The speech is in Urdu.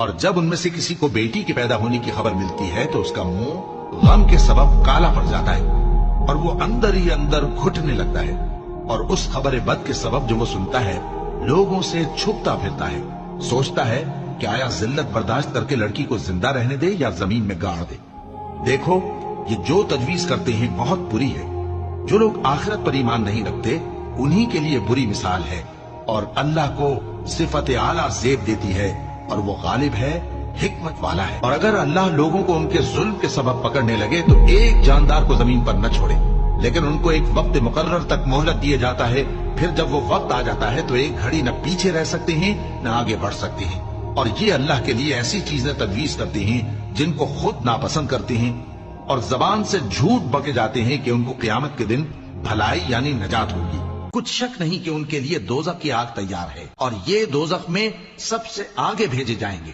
اور جب ان میں سے کسی کو بیٹی کے پیدا ہونے کی خبر ملتی ہے تو اس کا منہ غم کے سبب کالا پڑ جاتا ہے اور وہ اندر ہی اندر گھٹنے لگتا ہے، اور اس خبر بد کے سبب جو وہ سنتا ہے لوگوں سے چھپتا پھرتا ہے، سوچتا ہے کہ آیا ذلت برداشت کر کے لڑکی کو زندہ رہنے دے یا زمین میں گاڑ دے۔ دیکھو، یہ جو تجویز کرتے ہیں بہت بری ہے۔ جو لوگ آخرت پر ایمان نہیں رکھتے انہی کے لیے بری مثال ہے، اور اللہ کو صفت اعلیٰ زیب دیتی ہے اور وہ غالب ہے، حکمت والا ہے۔ اور اگر اللہ لوگوں کو ان کے ظلم کے سبب پکڑنے لگے تو ایک جاندار کو زمین پر نہ چھوڑے، لیکن ان کو ایک وقت مقرر تک مہلت دیا جاتا ہے، پھر جب وہ وقت آ جاتا ہے تو ایک گھڑی نہ پیچھے رہ سکتے ہیں نہ آگے بڑھ سکتے ہیں۔ اور یہ اللہ کے لیے ایسی چیزیں تجویز کرتے ہیں جن کو خود ناپسند کرتے ہیں، اور زبان سے جھوٹ بکے جاتے ہیں کہ ان کو قیامت کے دن بھلائی یعنی نجات ہوگی۔ کچھ شک نہیں کہ ان کے لیے دوزخ کی آگ تیار ہے، اور یہ دوزخ میں سب سے آگے بھیجے جائیں گے۔